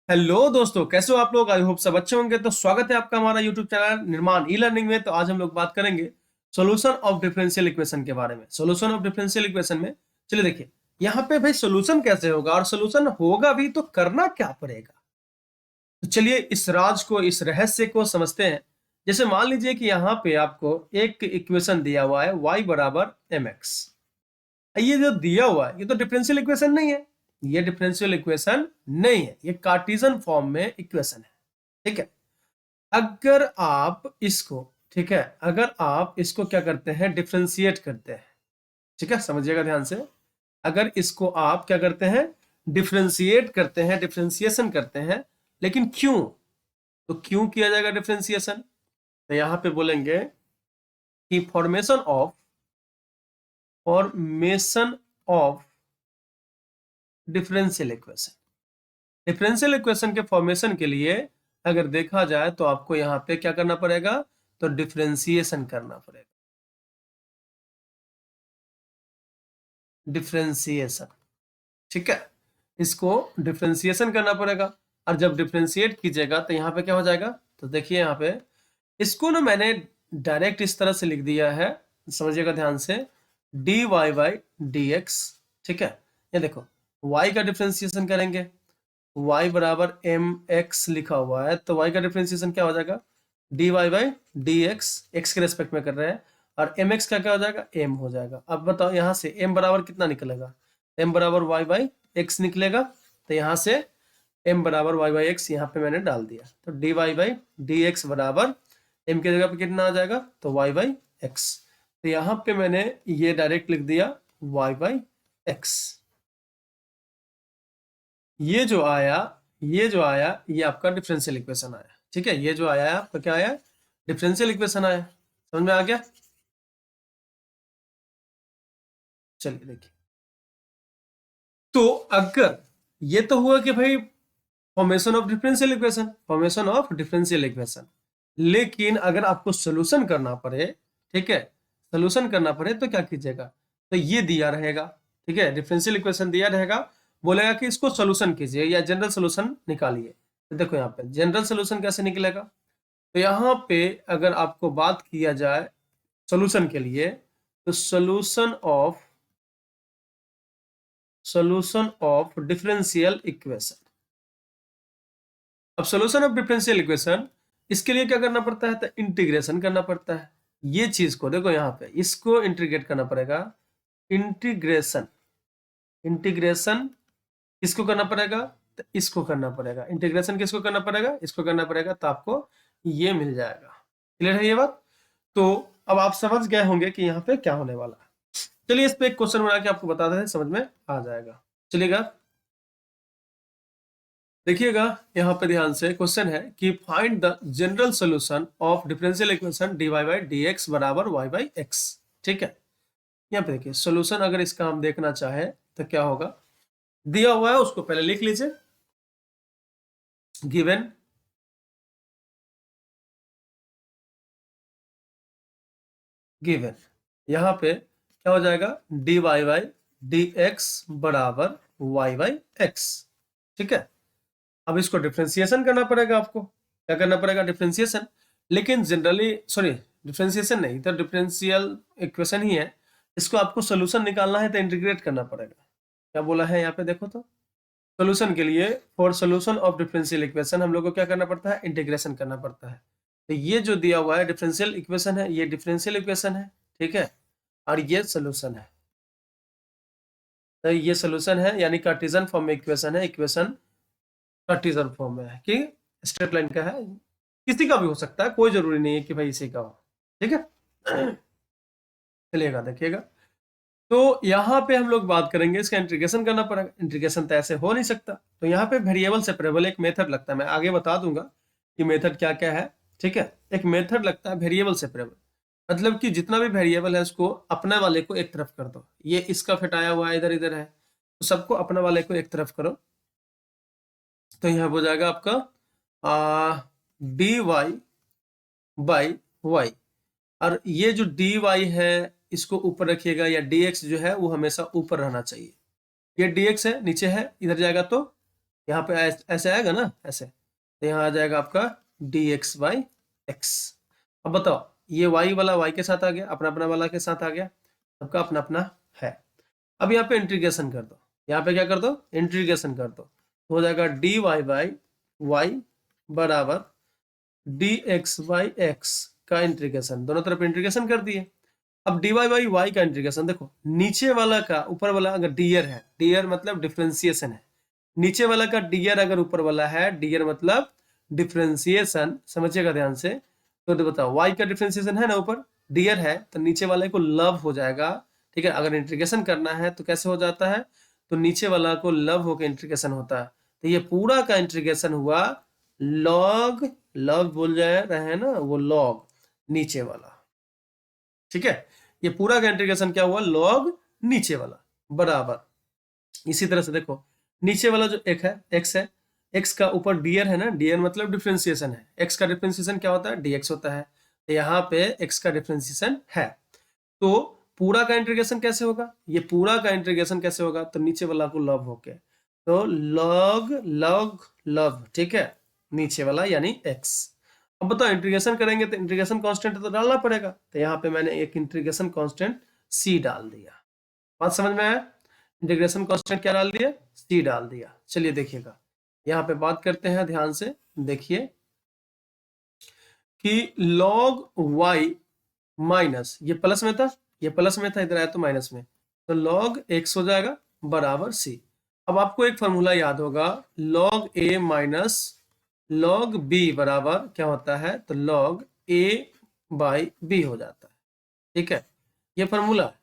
Hello दोस्तों, कैसे हो आप लोग? आई होप सब अच्छे होंगे। तो स्वागत है आपका हमारा यूट्यूब चैनल निर्माण ई लर्निंग में। तो आज हम लोग बात करेंगे सॉल्यूशन ऑफ डिफरेंशियल इक्वेशन के बारे में। सॉल्यूशन ऑफ डिफरेंशियल इक्वेशन में चलिए देखिए, यहाँ पे भाई सॉल्यूशन कैसे होगा और सॉल्यूशन होगा भी तो करना क्या पड़ेगा। तो चलिए इस राज को, इस रहस्य को समझते हैं। जैसे मान लीजिए कि यहाँ पे आपको एक इक्वेशन दिया हुआ है y बराबर mx। ये जो दिया हुआ है ये तो डिफरेंशियल इक्वेशन नहीं है, ये डिफरेंशियल इक्वेशन नहीं है, ये कार्टेशियन फॉर्म में इक्वेशन है। ठीक है, अगर आप इसको, ठीक है, अगर आप इसको क्या करते हैं, डिफरेंशिएट करते हैं। ठीक है, समझिएगा ध्यान से। अगर इसको आप क्या करते हैं, डिफरेंशिएट करते हैं, डिफरेंशिएशन करते हैं। लेकिन क्यों? तो क्यों किया जाएगा डिफरेंशिएशन? तो यहां पे बोलेंगे कि formation of differential equation. Differential equation के फॉर्मेशन के लिए अगर देखा जाए तो आपको यहाँ पे क्या करना पड़ेगा, तो डिफरेंशिएशन करना पड़ेगा। डिफरेंशिएशन, ठीक है, इसको डिफरेंशिएशन करना पड़ेगा। और जब डिफरेंशिएट कीजिएगा तो यहाँ पे क्या हो जाएगा, तो देखिए यहाँ पे इसको ना मैंने डायरेक्ट इस तरह से लिख दिया है, समझिएगा ध्यान से, dy बाई dx। ठीक है, ये देखो y का डिफरेंशिएशन करेंगे, y बराबर mx लिखा हुआ है, तो y का डिफरेंशिएशन क्या हो जाएगा, dy बाई dx, x के रेस्पेक्ट में कर रहे हैं। और mx का क्या हो जाएगा, m हो जाएगा। अब बताओ यहाँ से m बराबर कितना निकलेगा, m बराबर y बाई x निकलेगा। तो यहाँ से m बराबर y बाई एक्स यहाँ पे मैंने डाल दिया, तो dy बाई dx बराबर m की जगह पे कितना आ जाएगा, तो y बाई एक्स। तो यहाँ पे मैंने ये डायरेक्ट लिख दिया y बाई एक्स। ये जो आया, ये आपका डिफरेंशियल इक्वेशन आया। ठीक है, ये जो आया आपका क्या आया, डिफरेंशियल इक्वेशन आया। समझ में आ गया? चलिए देखिए, तो अगर ये तो हुआ कि भाई formation of differential equation, formation of differential equation. लेकिन अगर आपको सोल्यूशन करना पड़े, ठीक है, सोल्यूशन करना पड़े तो क्या कीजिएगा, तो ये दिया रहेगा। ठीक है, डिफरेंशियल इक्वेशन दिया रहेगा, बोलेगा कि इसको सोल्यूशन कीजिए या जनरल सोल्यूशन निकालिए। तो देखो यहाँ पे जनरल सोल्यूशन कैसे निकलेगा, तो यहाँ पे अगर आपको बात किया जाए सोल्यूशन के लिए, तो सोल्यूशन ऑफ डिफरेंशियल इक्वेशन। अब सोल्यूशन ऑफ डिफरेंशियल इक्वेशन, इसके लिए क्या करना पड़ता है, तो इंटीग्रेशन करना पड़ता है। ये चीज को देखो यहाँ पे, इसको इंटीग्रेट करना पड़ेगा। इंटीग्रेशन, इंटीग्रेशन किसको करना पड़ेगा, तो इसको करना पड़ेगा। इंटीग्रेशन किसको करना पड़ेगा, इसको करना पड़ेगा, तो आपको ये मिल जाएगा। क्लियर है ये बात? तो अब आप समझ गए होंगे कि यहाँ पे क्या होने वाला है। चलिए इस पे एक क्वेश्चन बना के आपको बता दें, समझ में आ जाएगा। चलिएगा देखिएगा, यहाँ पे ध्यान से क्वेश्चन है कि find the general solution of differential equation dy by dx बराबर y बाई x। ठीक है, यहाँ पे देखिए सॉल्यूशन अगर इसका हम देखना चाहे तो क्या होगा, दिया हुआ है उसको पहले लिख लीजिए। गिवन गिवन यहाँ पे क्या हो जाएगा, dy बाई dx बराबर y बाई x। ठीक है, अब इसको डिफरेंशिएशन करना पड़ेगा, आपको क्या करना पड़ेगा, डिफरेंशिएशन। लेकिन जनरली, सॉरी, डिफरेंशिएशन नहीं, तो डिफरेंशियल इक्वेशन ही है, इसको आपको सोल्यूशन निकालना है तो इंटीग्रेट करना पड़ेगा। क्या बोला है यहाँ पे देखो, तो सोल्यूशन के लिए, for solution of differential equation हम लोग को क्या करना पड़ता है, इंटीग्रेशन करना पड़ता है। तो ये जो दिया हुआ है डिफरेंशियल इक्वेशन है, ये डिफरेंशियल इक्वेशन है। ठीक है, और ये सोल्यूशन है। तो ये सोल्यूशन है, यानी कार्टेशियन फॉर्म में इक्वेशन है, इक्वेशन कार्टेशियन फॉर्म में है कि स्ट्रेट लाइन का है। किसी का भी हो सकता है, कोई जरूरी नहीं है कि भाई इसी का हो। ठीक है, चलिएगा देखिएगा, तो यहाँ पे हम लोग बात करेंगे, इसका इंटीग्रेशन करना पड़ेगा। इंटीग्रेशन तो ऐसे हो नहीं सकता, तो यहाँ पे वेरिएबल सेपरेबल एक मेथड लगता है, मैं आगे बता दूंगा कि मेथड क्या क्या है। ठीक है, एक मेथड लगता है वेरिएबल सेपरेबल, मतलब कि जितना भी वेरिएबल है उसको अपने वाले को एक तरफ कर दो। ये इसका फिटाया हुआ इधर इधर है, तो सबको अपने वाले को एक तरफ करो। तो यहाँ हो जाएगा आपका dy बाई वाई, और ये जो dy है इसको ऊपर रखिएगा, या dx जो है वो हमेशा ऊपर रहना चाहिए। ये dx है, नीचे है, इधर जाएगा तो यहाँ पे ऐसे आएगा ना, ऐसे, तो यहाँ आ जाएगा आपका dx/x। अब बताओ, ये y वाला y के साथ आ गया, अपना अपना वाला के साथ आ गया, सबका अपना अपना है। अब यहाँ पे इंटीग्रेशन कर दो, यहाँ पे क्या कर दो, इंटीग्रेशन कर दो, तो हो जाएगा dy/y बराबर dx/x का इंटीग्रेशन, दोनों तरफ इंटीग्रेशन कर दिए। अब dy/y का इंटीग्रेशन देखो, नीचे वाला का ऊपर वाला अगर dr है, dr मतलब डिफरेंशिएशन है, नीचे वाला का dr अगर ऊपर वाला है, dr मतलब डिफरेंशिएशन, समझिएगा ध्यान से। तो बताओ y का डिफरेंशिएशन है ना, ऊपर dr है, तो नीचे वाले को लव हो जाएगा, ठीक है। अगर इंटीग्रेशन करना है तो कैसे हो जाता है, तो नीचे वाला को लव होकर इंटीग्रेशन होता है। तो ये पूरा का इंटीग्रेशन हुआ लॉग, लव बोल जाए रहे हैं ना, वो लॉग नीचे वाला, ठीक है। ये पूरा का इंटीग्रेशन क्या हुआ, लॉग नीचे वाला बराबर। इसी तरह से देखो, नीचे वाला जो एक है x है, x का ऊपर dr है ना, dr मतलब डिफरेंशिएशन है, x का डिफरेंशिएशन क्या होता है, dx होता है। तो यहाँ पे x का डिफरेंशिएशन है, तो पूरा का इंटीग्रेशन कैसे होगा, ये पूरा का इंटीग्रेशन कैसे होगा, तो नीचे वाला को लव होके, तो लॉग लॉग लव, ठीक है, नीचे वाला यानी x। अब बताओ इंटीग्रेशन करेंगे तो इंटीग्रेशन कांस्टेंट तो डालना पड़ेगा, तो यहाँ पे मैंने एक इंटीग्रेशन कांस्टेंट c डाल दिया। बात समझ में आया, इंटीग्रेशन कांस्टेंट क्या डाल दिया, c डाल दिया। चलिए देखिएगा, यहाँ पे बात करते हैं, ध्यान से देखिए कि log y माइनस, ये प्लस में था, ये प्लस में था, इधर आया तो माइनस में, तो log x हो जाएगा बराबर c। अब आपको एक फॉर्मूला याद होगा, log a minus log b बराबर क्या होता है, तो log a/b हो जाता है, ठीक है, ये फॉर्मूला है।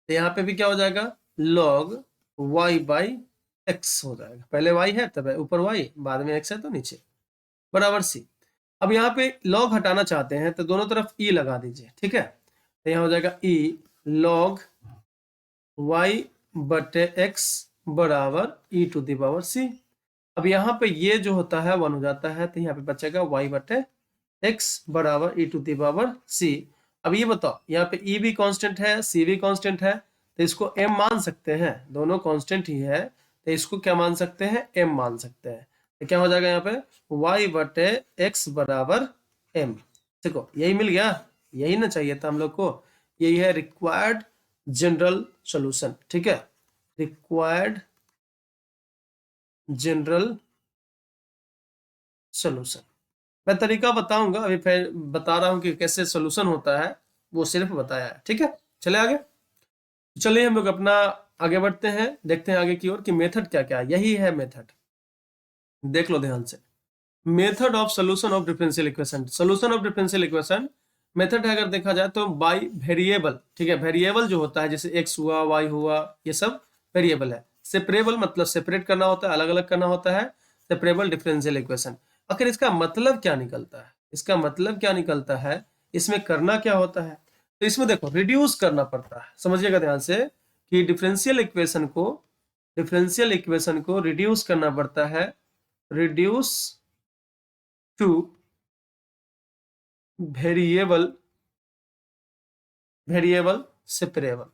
तो यहाँ पे भी क्या हो जाएगा, log y/x हो जाएगा, पहले y है तब ऊपर y, बाद में x है तो नीचे, बराबर c। अब यहाँ पे log हटाना चाहते हैं तो दोनों तरफ e लगा दीजिए, ठीक है, तो यहाँ हो जाएगा e log y/x बराबर e⁻c। अब यहाँ पे ये जो होता है 1 हो जाता है, तो यहाँ पे बचेगा y/x बराबर e⁻c। अब ये बताओ, यहाँ पे e भी कांस्टेंट है, c भी कांस्टेंट है, तो इसको m मान सकते हैं, दोनों कांस्टेंट ही है, तो इसको क्या मान सकते हैं, m मान सकते हैं। तो क्या हो जाएगा यहाँ पे y/x बराबर m। देखो यही मिल गया, यही ना चाहिए था हम लोग को, यही है रिक्वायर्ड जनरल सॉल्यूशन, ठीक है, रिक्वायर्ड जनरल सॉल्यूशन। मैं तरीका बताऊंगा, अभी फिर बता रहा हूं कि कैसे सॉल्यूशन होता है, वो सिर्फ बताया है, ठीक है। चले आगे, चलिए हम लोग अपना आगे बढ़ते हैं, देखते हैं आगे की ओर कि मेथड क्या क्या है। यही है मेथड, देख लो ध्यान से, method of solution of differential equation. Solution of differential equation method है, अगर देखा जाए तो बाय वेरिएबल, ठीक है, वेरिएबल जो होता है जैसे x हुआ, y हुआ, ये सब वेरिएबल है। सेपरेबल मतलब सेपरेट करना होता है, अलग अलग करना होता है, सेपरेबल डिफरेंशियल इक्वेशन। आखिर इसका मतलब क्या निकलता है, इसका मतलब क्या निकलता है, इसमें करना क्या होता है, तो इसमें देखो रिड्यूस करना पड़ता है, समझिएगा ध्यान से कि डिफरेंशियल इक्वेशन को रिड्यूस करना पड़ता है, रिड्यूस टू वेरिएबल सेपरेबल,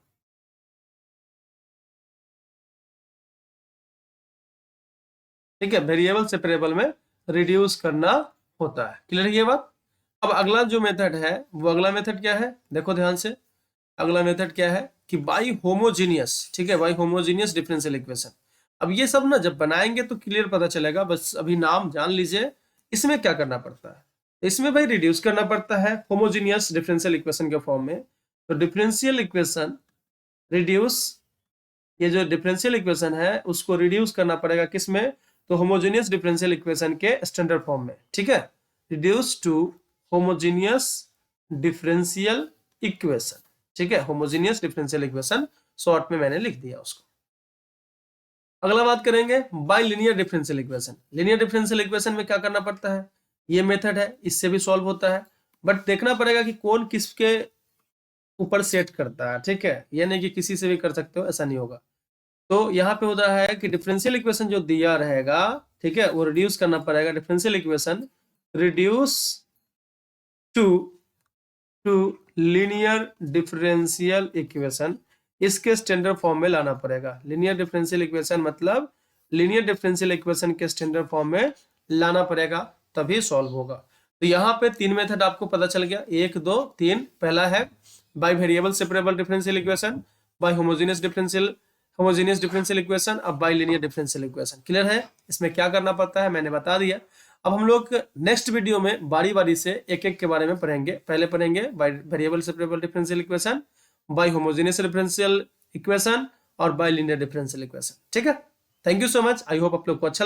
ठीक है, वेरिएबल सेपरेबल में रिड्यूस करना होता है। क्लियर ये बात। अब अगला जो मेथड है, वो अगला मेथड क्या है, देखो ध्यान से, अगला मेथड क्या है कि बाई होमोजीनियस, ठीक है, बाई होमोजीनियस डिफरेंशियल इक्वेशन। अब ये सब ना जब बनाएंगे तो क्लियर पता चलेगा, बस अभी नाम जान लीजिए। इसमें क्या करना पड़ता है, इसमें भाई रिड्यूस करना पड़ता है होमोजीनियस डिफरेंशियल इक्वेशन के फॉर्म में। तो डिफरेंशियल इक्वेशन रिड्यूस, ये जो डिफरेंशियल इक्वेशन है उसको रिड्यूस करना पड़ेगा किस में, तो होमोजेनियस डिफरेंशियल इक्वेशन के स्टैंडर्ड फॉर्म में, ठीक है, reduce to homogeneous differential equation, ठीक है, होमोजेनियस डिफरेंशियल इक्वेशन शॉर्ट में मैंने लिख दिया उसको। अगला बात करेंगे bye linear differential equation. Linear differential equation में क्या करना पड़ता है, ये मेथड है, इससे भी सॉल्व होता है, बट देखना पड़ेगा कि कौन किसके ऊपर सेट करता है, ठीक है, ये नहीं कि किसी से भी कर सकते हो, ऐसा नहीं होगा। तो यहाँ पे होता है कि डिफरेंशियल इक्वेशन जो दिया रहेगा, ठीक है, वो रिड्यूस करना पड़ेगा, differential equation reduce to linear differential equation, इसके स्टैंडर्ड फॉर्म में लाना पड़ेगा। लीनियर डिफरेंशियल इक्वेशन मतलब लीनियर डिफरेंशियल इक्वेशन के स्टैंडर्ड फॉर्म में लाना पड़ेगा, तभी सॉल्व होगा। तो यहाँ पे 3 मेथड आपको पता चल गया, 1 2 3। पहला है by variable separable differential equation, by homogeneous differential equation, अब by linear differential equation. Clear है? इसमें क्या करना पड़ता है मैंने बता दिया। अब हम लोग नेक्स्ट वीडियो में बारी बारी से एक एक के बारे में पढ़ेंगे। पहले पढ़ेंगे by variable separable differential equation, by homogeneous differential equation और बाय लीनियर डिफरेंशियल इक्वेशन। ठीक है? Thank you so much. I hope आप लोग को अच्छा लगा।